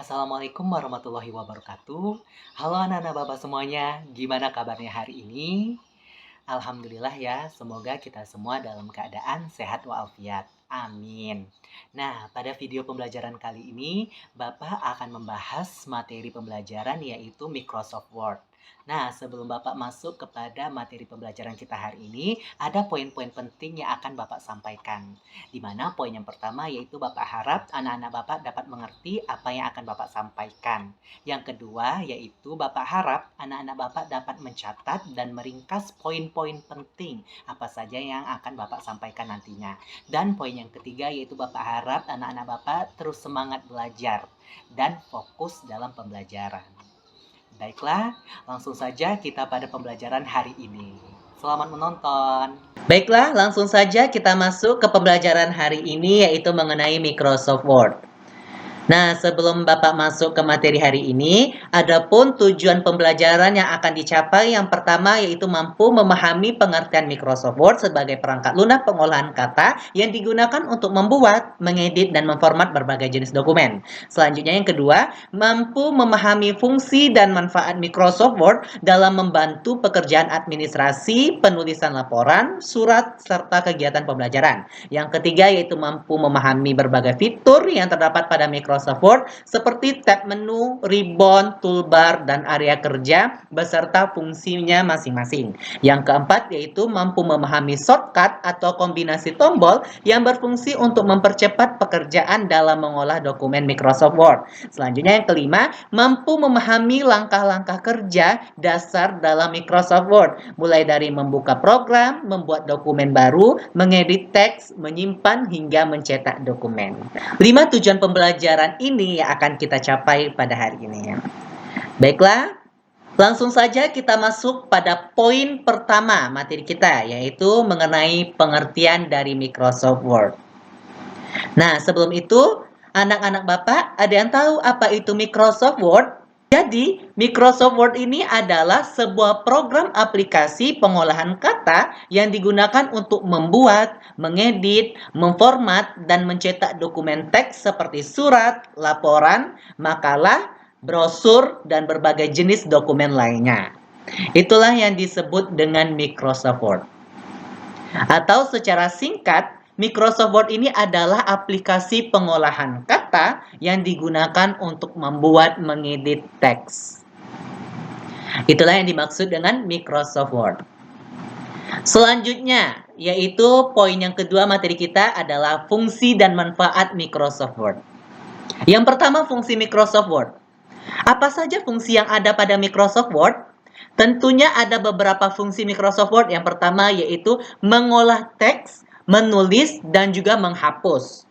Assalamualaikum warahmatullahi wabarakatuh. Halo anak-anak Bapak semuanya, gimana kabarnya hari ini? Alhamdulillah ya, semoga kita semua dalam keadaan sehat walafiat. Amin. Nah, pada video pembelajaran kali ini, Bapak akan membahas materi pembelajaran yaitu Microsoft Word. Nah, sebelum Bapak masuk kepada materi pembelajaran kita hari ini, ada poin-poin penting yang akan Bapak sampaikan. Di mana poin yang pertama yaitu Bapak harap anak-anak Bapak dapat mengerti apa yang akan Bapak sampaikan. Yang kedua yaitu Bapak harap anak-anak Bapak dapat mencatat dan meringkas poin-poin penting apa saja yang akan Bapak sampaikan nantinya. Dan poin yang ketiga yaitu Bapak harap anak-anak Bapak terus semangat belajar dan fokus dalam pembelajaran. Baiklah, langsung saja kita pada pembelajaran hari ini. Selamat menonton. Baiklah, langsung saja kita masuk ke pembelajaran hari ini yaitu mengenai Microsoft Word. Nah, sebelum Bapak masuk ke materi hari ini, adapun tujuan pembelajaran yang akan dicapai yang pertama yaitu mampu memahami pengertian Microsoft Word sebagai perangkat lunak pengolahan kata yang digunakan untuk membuat, mengedit, dan memformat berbagai jenis dokumen. Selanjutnya yang kedua, mampu memahami fungsi dan manfaat Microsoft Word dalam membantu pekerjaan administrasi, penulisan laporan, surat, serta kegiatan pembelajaran. Yang ketiga yaitu mampu memahami berbagai fitur yang terdapat pada Microsoft Word seperti tab menu, ribbon, toolbar, dan area kerja beserta fungsinya masing-masing. Yang keempat yaitu mampu memahami shortcut atau kombinasi tombol yang berfungsi untuk mempercepat pekerjaan dalam mengolah dokumen Microsoft Word. Selanjutnya yang kelima, mampu memahami langkah-langkah kerja dasar dalam Microsoft Word, mulai dari membuka program, membuat dokumen baru, mengedit teks, menyimpan, hingga mencetak dokumen. 5 tujuan pembelajaran ini yang akan kita capai pada hari ini. Baiklah, langsung saja kita masuk pada poin pertama materi kita, yaitu mengenai pengertian dari Microsoft Word. Nah, sebelum itu, anak-anak Bapak ada yang tahu apa itu Microsoft Word? Jadi, Microsoft Word ini adalah sebuah program aplikasi pengolahan kata yang digunakan untuk membuat, mengedit, memformat, dan mencetak dokumen teks seperti surat, laporan, makalah, brosur, dan berbagai jenis dokumen lainnya. Itulah yang disebut dengan Microsoft Word. Atau secara singkat, Microsoft Word ini adalah aplikasi pengolahan kata yang digunakan untuk membuat mengedit teks. Itulah yang dimaksud dengan Microsoft Word. Selanjutnya, yaitu poin yang kedua materi kita adalah fungsi dan manfaat Microsoft Word. Yang pertama, fungsi Microsoft Word. Apa saja fungsi yang ada pada Microsoft Word? Tentunya ada beberapa fungsi Microsoft Word. Yang pertama yaitu mengolah teks, menulis, dan juga menghapus.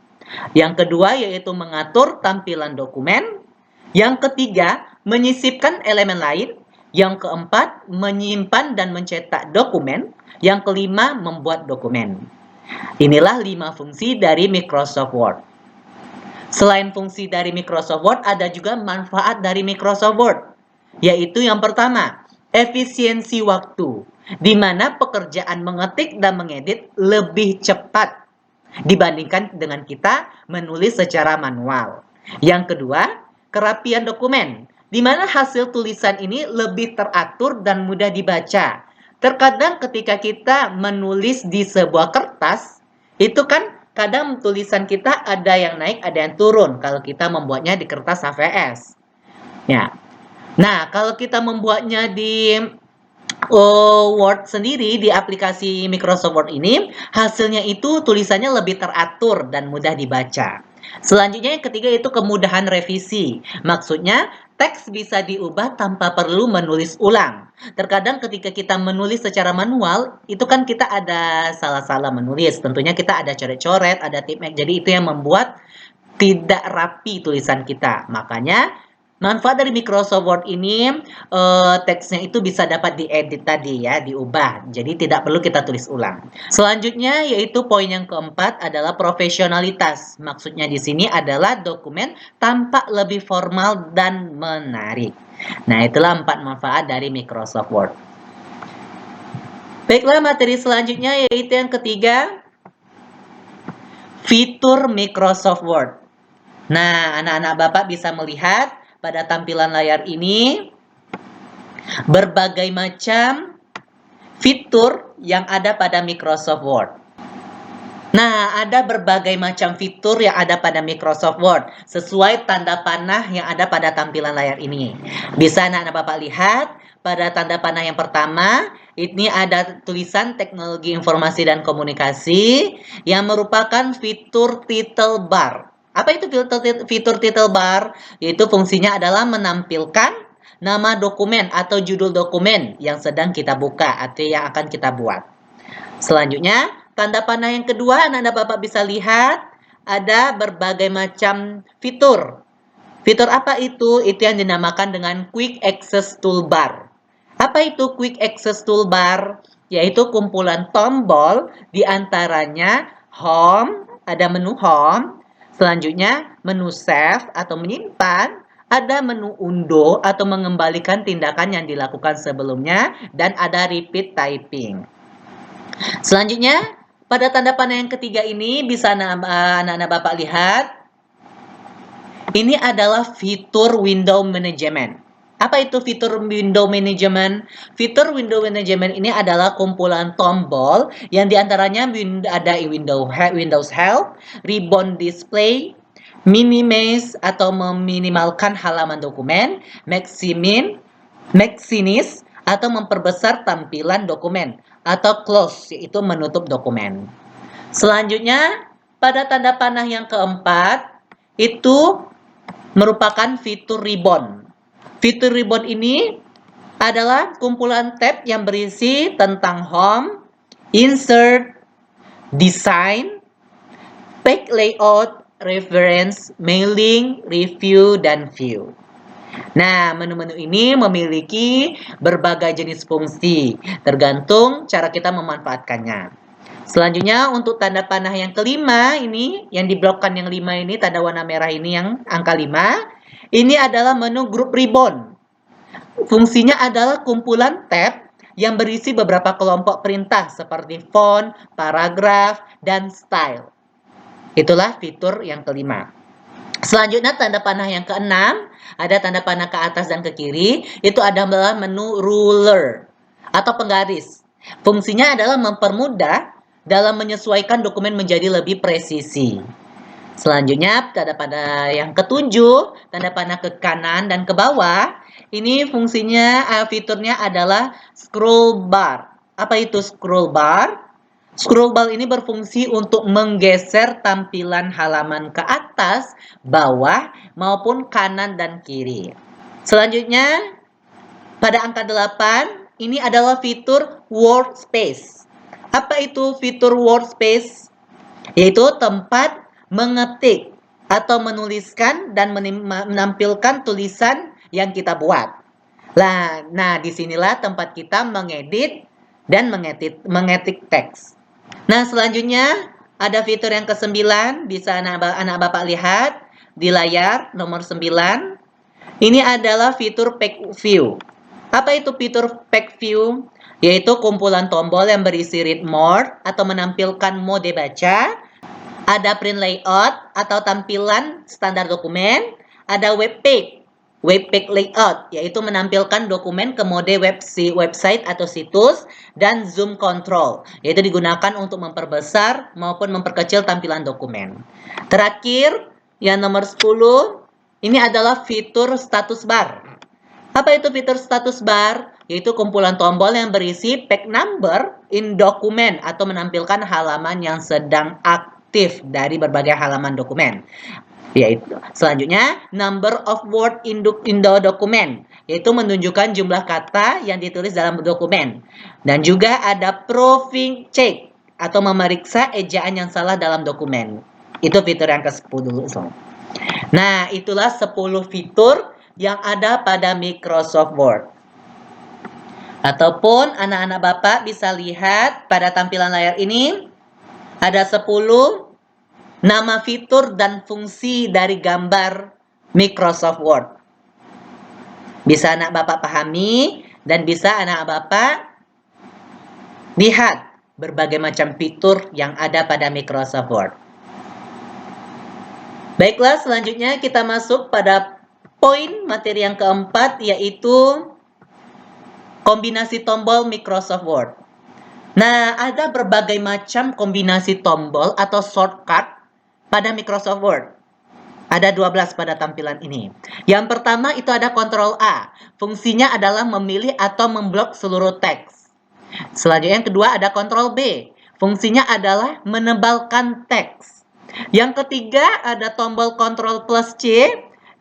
Yang kedua yaitu mengatur tampilan dokumen. Yang ketiga, menyisipkan elemen lain. Yang keempat, menyimpan dan mencetak dokumen. Yang kelima, membuat dokumen. Inilah 5 fungsi dari Microsoft Word. Selain fungsi dari Microsoft Word, ada juga manfaat dari Microsoft Word. Yaitu yang pertama, efisiensi waktu, di mana pekerjaan mengetik dan mengedit lebih cepat dibandingkan dengan kita menulis secara manual. Yang kedua, kerapian dokumen, di mana hasil tulisan ini lebih teratur dan mudah dibaca. Terkadang ketika kita menulis di sebuah kertas, itu kan kadang tulisan kita ada yang naik, ada yang turun kalau kita membuatnya di kertas HVS. Ya. Nah, kalau kita membuatnya di Word sendiri di aplikasi Microsoft Word ini, hasilnya itu tulisannya lebih teratur dan mudah dibaca. Selanjutnya yang ketiga itu kemudahan revisi. Maksudnya, teks bisa diubah tanpa perlu menulis ulang. Terkadang ketika kita menulis secara manual, itu kan kita ada salah-salah menulis. Tentunya kita ada coret-coret, ada tipmek. Jadi itu yang membuat tidak rapi tulisan kita. Makanya manfaat dari Microsoft Word ini teksnya itu bisa dapat diedit tadi ya, diubah. Jadi tidak perlu kita tulis ulang. Selanjutnya yaitu poin yang keempat adalah profesionalitas. Maksudnya di sini adalah dokumen tampak lebih formal dan menarik. Nah, itulah 4 manfaat dari Microsoft Word. Baiklah, materi selanjutnya yaitu yang ketiga, fitur Microsoft Word. Nah, anak-anak Bapak bisa melihat pada tampilan layar ini berbagai macam fitur yang ada pada Microsoft Word. Nah, ada berbagai macam fitur yang ada pada Microsoft Word sesuai tanda panah yang ada pada tampilan layar ini. Bisa anak-anak Bapak lihat pada tanda panah yang pertama, ini ada tulisan teknologi informasi dan komunikasi yang merupakan fitur title bar. Apa itu fitur title bar? Yaitu fungsinya adalah menampilkan nama dokumen atau judul dokumen yang sedang kita buka atau yang akan kita buat. Selanjutnya, tanda panah yang kedua, anak-anak Bapak bisa lihat ada berbagai macam fitur. Fitur apa itu? Itu yang dinamakan dengan Quick Access Toolbar. Apa itu Quick Access Toolbar? Yaitu kumpulan tombol di antaranya Home, ada menu Home. Selanjutnya, menu Save atau menyimpan. Ada menu undo atau mengembalikan tindakan yang dilakukan sebelumnya. Dan ada Repeat Typing. Selanjutnya, pada tanda panah yang ketiga ini bisa anak-anak Bapak lihat. Ini adalah fitur window management. Apa itu fitur window management? Fitur window management ini adalah kumpulan tombol yang diantaranya ada Windows Help, Ribbon Display, Minimize atau meminimalkan halaman dokumen, Maximis atau memperbesar tampilan dokumen, atau Close yaitu menutup dokumen. Selanjutnya, pada tanda panah yang keempat itu merupakan fitur ribbon. Fitur ribbon ini adalah kumpulan tab yang berisi tentang home, insert, design, page layout, reference, mailing, review, dan view. Nah, menu-menu ini memiliki berbagai jenis fungsi, tergantung cara kita memanfaatkannya. Selanjutnya, untuk tanda panah yang kelima ini, yang diblokkan yang 5 ini, tanda warna merah ini yang angka 5, ini adalah menu group ribbon. Fungsinya adalah kumpulan tab yang berisi beberapa kelompok perintah seperti font, paragraf, dan style. Itulah fitur yang kelima. Selanjutnya tanda panah yang keenam, ada tanda panah ke atas dan ke kiri, itu adalah menu ruler atau penggaris. Fungsinya adalah mempermudah dalam menyesuaikan dokumen menjadi lebih presisi. Selanjutnya tanda panah yang ketujuh, tanda panah ke kanan dan ke bawah, ini fungsinya fiturnya adalah scroll bar. Apa itu scroll bar? Scroll bar ini berfungsi untuk menggeser tampilan halaman ke atas, bawah, maupun kanan dan kiri. Selanjutnya, pada angka 8, ini adalah fitur workspace. Apa itu fitur workspace? Yaitu tempat mengetik atau menuliskan dan menampilkan tulisan yang kita buat. Nah, disinilah tempat kita mengedit dan mengetik teks. Nah, selanjutnya ada fitur yang ke-9, bisa anak Bapak lihat di layar nomor 9. Ini adalah fitur page view. Apa itu fitur page view? Yaitu kumpulan tombol yang berisi read more atau menampilkan mode baca, ada print layout atau tampilan standar dokumen, ada web page layout, yaitu menampilkan dokumen ke mode website atau situs, dan zoom control, yaitu digunakan untuk memperbesar maupun memperkecil tampilan dokumen. Terakhir, yang nomor 10, ini adalah fitur status bar. Apa itu fitur status bar? Yaitu kumpulan tombol yang berisi page number in document atau menampilkan halaman yang sedang aktif dari berbagai halaman dokumen. Yaitu selanjutnya number of word in the document, yaitu menunjukkan jumlah kata yang ditulis dalam dokumen. Dan juga ada proofing check atau memeriksa ejaan yang salah dalam dokumen. Itu fitur yang ke-10 dulu. Nah, itulah 10 fitur yang ada pada Microsoft Word. Ataupun anak-anak Bapak bisa lihat pada tampilan layar ini ada 10 nama fitur dan fungsi dari gambar Microsoft Word. Bisa anak Bapak pahami dan bisa anak Bapak lihat berbagai macam fitur yang ada pada Microsoft Word. Baiklah, selanjutnya kita masuk pada poin materi yang keempat, yaitu kombinasi tombol Microsoft Word. Nah, ada berbagai macam kombinasi tombol atau shortcut pada Microsoft Word. Ada 12 pada tampilan ini. Yang pertama itu ada Ctrl A. Fungsinya adalah memilih atau memblok seluruh teks. Selanjutnya yang kedua ada Ctrl B. Fungsinya adalah menebalkan teks. Yang ketiga ada tombol Ctrl plus C,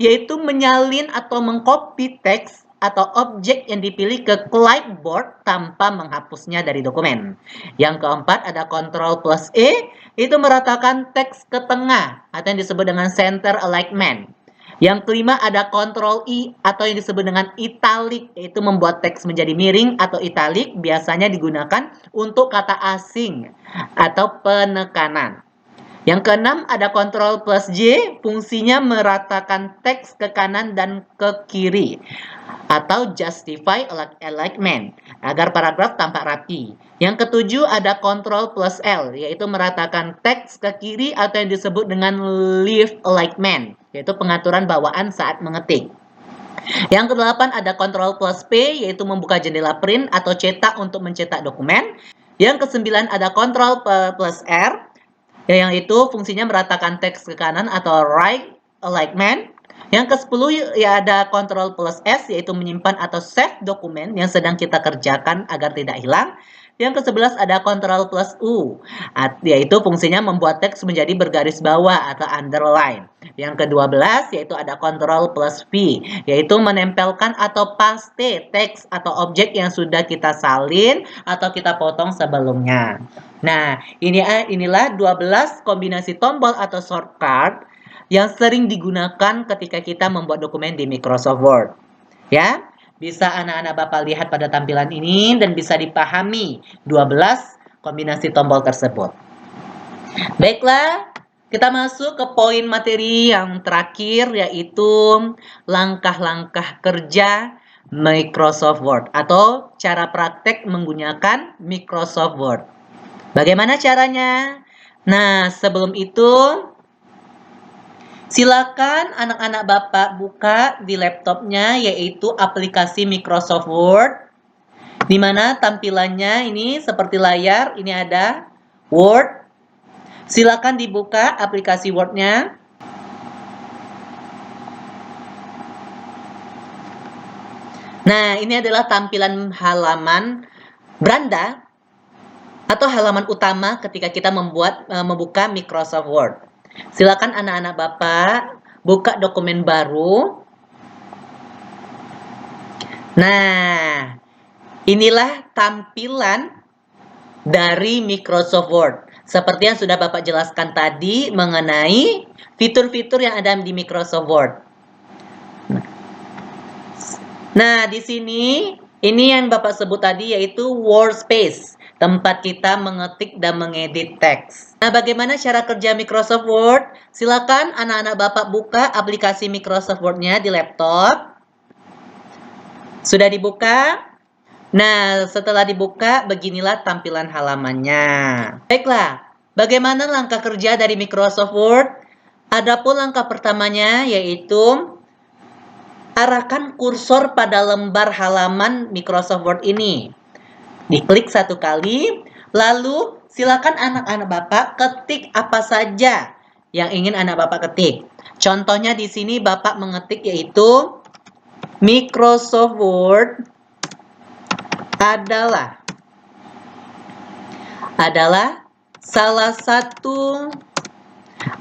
yaitu menyalin atau mengcopy teks atau objek yang dipilih ke clipboard tanpa menghapusnya dari dokumen. Yang keempat ada Ctrl plus E, itu meratakan teks ke tengah atau yang disebut dengan center alignment. Yang kelima ada Ctrl I atau yang disebut dengan italic, yaitu membuat teks menjadi miring atau italic, biasanya digunakan untuk kata asing atau penekanan. Yang keenam ada Ctrl plus J, fungsinya meratakan teks ke kanan dan ke kiri atau justify alignment agar paragraf tampak rapi. Yang ketujuh ada Ctrl plus L, yaitu meratakan teks ke kiri atau yang disebut dengan left alignment, yaitu pengaturan bawaan saat mengetik. Yang kedelapan ada Ctrl plus P, yaitu membuka jendela print atau cetak untuk mencetak dokumen. Yang kesembilan ada Ctrl plus R, yang itu fungsinya meratakan teks ke kanan atau right alignment. Yang ke-10 ya ada Ctrl plus S, yaitu menyimpan atau save dokumen yang sedang kita kerjakan agar tidak hilang. Yang ke-11 ada Ctrl plus U, yaitu fungsinya membuat teks menjadi bergaris bawah atau underline. Yang ke-12 yaitu ada Ctrl plus V, yaitu menempelkan atau paste teks atau objek yang sudah kita salin atau kita potong sebelumnya. Nah, inilah 12 kombinasi tombol atau shortcut yang sering digunakan ketika kita membuat dokumen di Microsoft Word. Ya, bisa anak-anak Bapak lihat pada tampilan ini dan bisa dipahami 12 kombinasi tombol tersebut. Baiklah, kita masuk ke poin materi yang terakhir, yaitu langkah-langkah kerja Microsoft Word atau cara praktek menggunakan Microsoft Word. Bagaimana caranya? Nah, sebelum itu, silakan anak-anak Bapak buka di laptopnya, yaitu aplikasi Microsoft Word, di mana tampilannya ini seperti layar, ini ada Word. Silakan dibuka aplikasi Word-nya. Nah, ini adalah tampilan halaman beranda atau halaman utama ketika kita membuka Microsoft Word. Silakan anak-anak Bapak buka dokumen baru. Nah, inilah tampilan dari Microsoft Word. Seperti yang sudah Bapak jelaskan tadi mengenai fitur-fitur yang ada di Microsoft Word. Nah, di sini ini yang Bapak sebut tadi yaitu workspace, tempat kita mengetik dan mengedit teks. Nah, bagaimana cara kerja Microsoft Word? Silakan anak-anak Bapak buka aplikasi Microsoft Word-nya di laptop. Sudah dibuka? Nah, setelah dibuka, beginilah tampilan halamannya. Baiklah, bagaimana langkah kerja dari Microsoft Word? Adapun langkah pertamanya yaitu arahkan kursor pada lembar halaman Microsoft Word ini. Diklik satu kali, lalu silakan anak-anak Bapak ketik apa saja yang ingin anak Bapak ketik. Contohnya di sini Bapak mengetik yaitu Microsoft Word adalah salah satu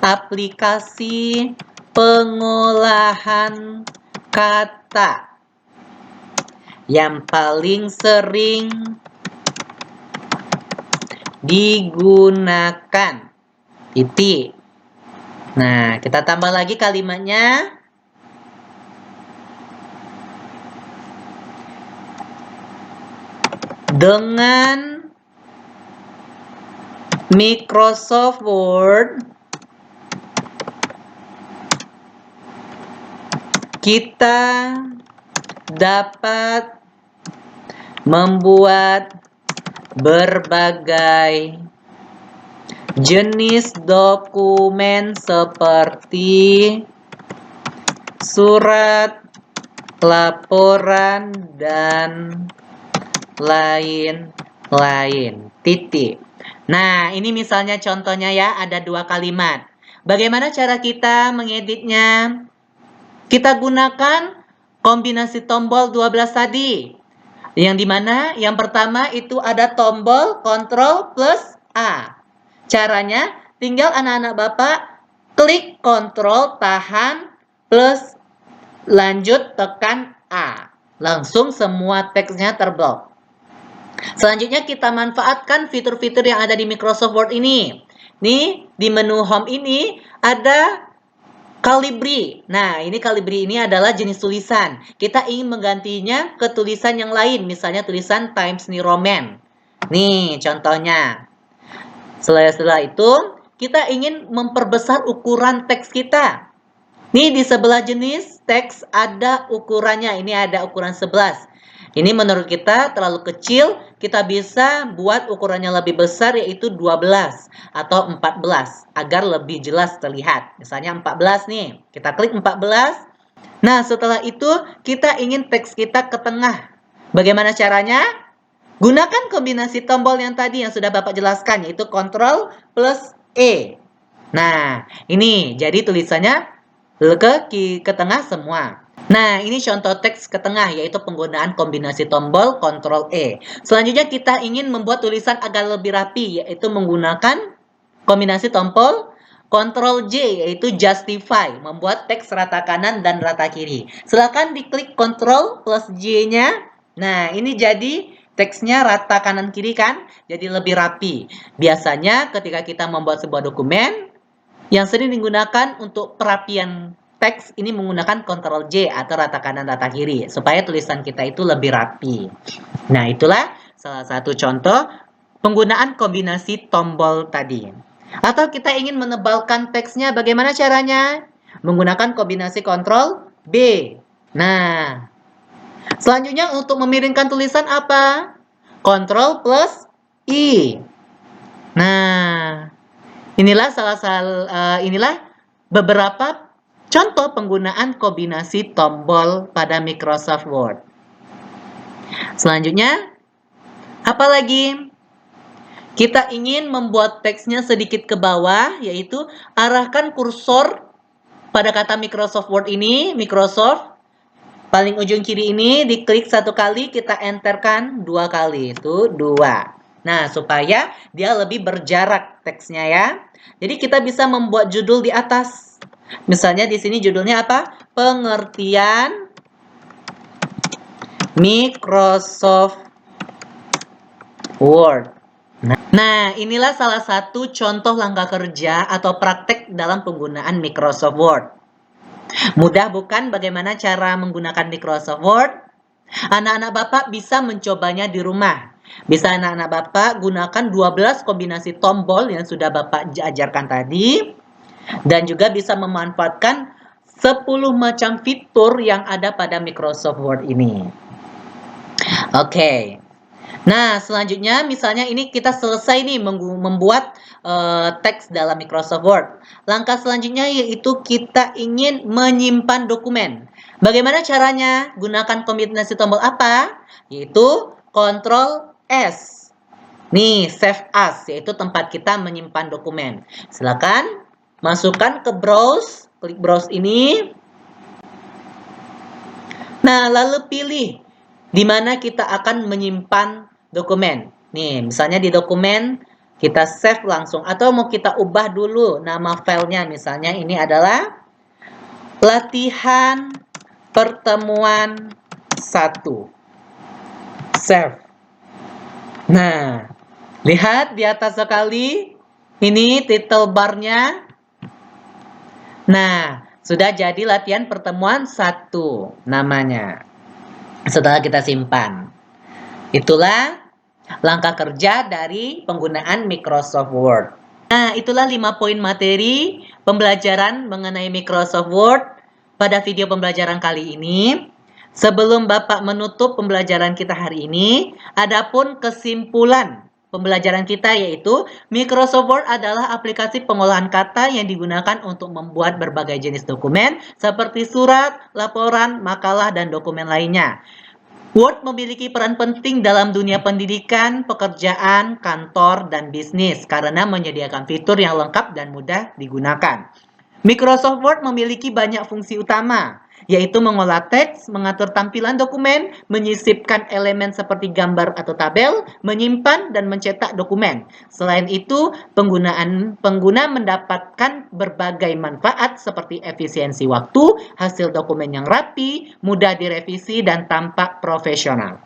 aplikasi pengolahan kata yang paling sering digunakan. Titik. Nah, kita tambah lagi kalimatnya. Dengan Microsoft Word, kita dapat membuat berbagai jenis dokumen seperti surat, laporan, dan lain-lain. Titik. Nah, ini misalnya contohnya ya, ada 2 kalimat. Bagaimana cara kita mengeditnya? Kita gunakan kombinasi tombol 12 tadi. Yang dimana yang pertama itu ada tombol Ctrl plus A. Caranya tinggal anak-anak Bapak klik Ctrl, tahan, plus lanjut tekan A. Langsung semua teksnya terblok. Selanjutnya kita manfaatkan fitur-fitur yang ada di Microsoft Word ini. Nih, di menu Home ini ada Calibri. Nah, ini Calibri ini adalah jenis tulisan. Kita ingin menggantinya ke tulisan yang lain, misalnya tulisan Times New Roman. Nih, contohnya. Setelah itu, kita ingin memperbesar ukuran teks kita. Nih, di sebelah jenis teks ada ukurannya. Ini ada ukuran 11. Ini menurut kita terlalu kecil, kita bisa buat ukurannya lebih besar yaitu 12 atau 14 agar lebih jelas terlihat. Misalnya 14 nih, kita klik 14. Nah, setelah itu kita ingin teks kita ke tengah. Bagaimana caranya? Gunakan kombinasi tombol yang tadi yang sudah Bapak jelaskan yaitu Ctrl plus E. Nah, ini jadi tulisannya ke tengah semua. Nah, ini contoh teks ke tengah, yaitu penggunaan kombinasi tombol Ctrl E. Selanjutnya kita ingin membuat tulisan agar lebih rapi, yaitu menggunakan kombinasi tombol Ctrl J, yaitu justify, membuat teks rata kanan dan rata kiri. Silakan diklik Ctrl plus J-nya. Nah, ini jadi teksnya rata kanan kiri kan, jadi lebih rapi. Biasanya ketika kita membuat sebuah dokumen, yang sering digunakan untuk perapian teks ini menggunakan Ctrl J atau rata kanan rata kiri supaya tulisan kita itu lebih rapi. Nah, itulah salah satu contoh penggunaan kombinasi tombol tadi. Atau kita ingin menebalkan teksnya, bagaimana caranya? Menggunakan kombinasi Ctrl B. Nah, selanjutnya untuk memiringkan tulisan apa? Ctrl plus I. Nah, inilah beberapa contoh penggunaan kombinasi tombol pada Microsoft Word. Selanjutnya, apa lagi? Kita ingin membuat teksnya sedikit ke bawah, yaitu arahkan kursor pada kata Microsoft Word ini, Microsoft, paling ujung kiri ini, diklik 1 kali, kita enterkan 2 kali, itu 2. Nah, supaya dia lebih berjarak teksnya ya. Jadi kita bisa membuat judul di atas. Misalnya di sini judulnya apa? Pengertian Microsoft Word. Nah, inilah salah satu contoh langkah kerja atau praktek dalam penggunaan Microsoft Word. Mudah bukan bagaimana cara menggunakan Microsoft Word? Anak-anak Bapak bisa mencobanya di rumah. Bisa anak-anak Bapak gunakan 12 kombinasi tombol yang sudah Bapak ajarkan tadi. Dan juga bisa memanfaatkan 10 macam fitur yang ada pada Microsoft Word ini. Oke. Nah, selanjutnya misalnya ini kita selesai nih membuat teks dalam Microsoft Word. Langkah selanjutnya yaitu kita ingin menyimpan dokumen. Bagaimana caranya? Gunakan kombinasi tombol apa? Yaitu Ctrl S. Nih, Save As, yaitu tempat kita menyimpan dokumen. Silakan masukkan ke Browse, klik Browse ini. Nah, lalu pilih di mana kita akan menyimpan dokumen. Nih, misalnya di dokumen kita save langsung atau mau kita ubah dulu nama filenya. Misalnya ini adalah latihan pertemuan 1. Save. Nah, lihat di atas sekali. Ini title barnya. Nah, sudah jadi latihan pertemuan 1 namanya. Setelah kita simpan. Itulah langkah kerja dari penggunaan Microsoft Word. Nah, itulah 5 poin materi pembelajaran mengenai Microsoft Word pada video pembelajaran kali ini. Sebelum Bapak menutup pembelajaran kita hari ini, adapun kesimpulan pembelajaran kita, yaitu Microsoft Word adalah aplikasi pengolahan kata yang digunakan untuk membuat berbagai jenis dokumen seperti surat, laporan, makalah, dan dokumen lainnya. Word memiliki peran penting dalam dunia pendidikan, pekerjaan, kantor, dan bisnis karena menyediakan fitur yang lengkap dan mudah digunakan. Microsoft Word memiliki banyak fungsi utama, yaitu mengolah teks, mengatur tampilan dokumen, menyisipkan elemen seperti gambar atau tabel, menyimpan dan mencetak dokumen. Selain itu, pengguna mendapatkan berbagai manfaat seperti efisiensi waktu, hasil dokumen yang rapi, mudah direvisi, dan tampak profesional.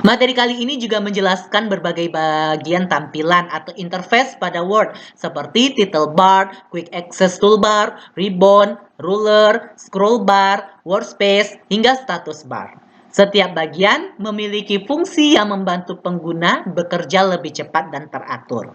Materi kali ini juga menjelaskan berbagai bagian tampilan atau interface pada Word seperti title bar, quick access toolbar, ribbon, ruler, scroll bar, workspace, hingga status bar. Setiap bagian memiliki fungsi yang membantu pengguna bekerja lebih cepat dan teratur.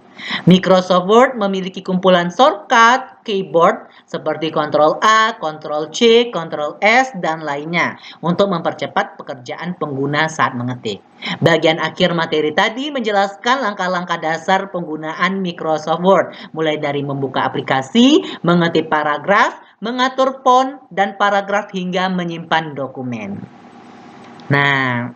Microsoft Word memiliki kumpulan shortcut keyboard seperti Ctrl A, Ctrl C, Ctrl S, dan lainnya untuk mempercepat pekerjaan pengguna saat mengetik. Bagian akhir materi tadi menjelaskan langkah-langkah dasar penggunaan Microsoft Word, mulai dari membuka aplikasi, mengetik paragraf, mengatur font dan paragraf hingga menyimpan dokumen. Nah,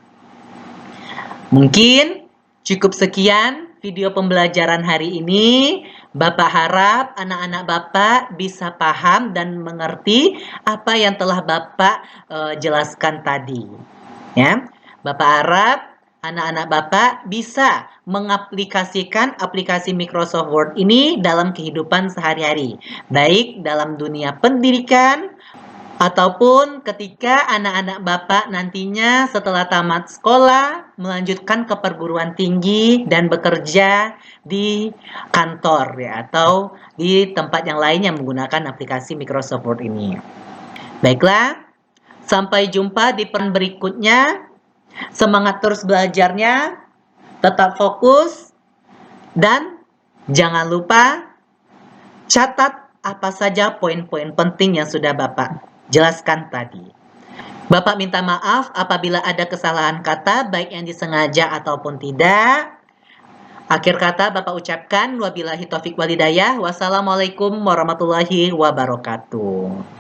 mungkin cukup sekian video pembelajaran hari ini. Bapak harap anak-anak Bapak bisa paham dan mengerti apa yang telah Bapak jelaskan tadi. Ya, Bapak harap anak-anak Bapak bisa mengaplikasikan aplikasi Microsoft Word ini dalam kehidupan sehari-hari, baik dalam dunia pendidikan ataupun ketika anak-anak Bapak nantinya setelah tamat sekolah melanjutkan ke perguruan tinggi dan bekerja di kantor ya, atau di tempat yang lain yang menggunakan aplikasi Microsoft Word ini. Baiklah, sampai jumpa di peran berikutnya. Semangat terus belajarnya, tetap fokus, dan jangan lupa catat apa saja poin-poin penting yang sudah Bapak jelaskan tadi. Bapak minta maaf apabila ada kesalahan kata, baik yang disengaja ataupun tidak. Akhir kata Bapak ucapkan, wabillahi taufiq walhidayah. Wassalamualaikum warahmatullahi wabarakatuh.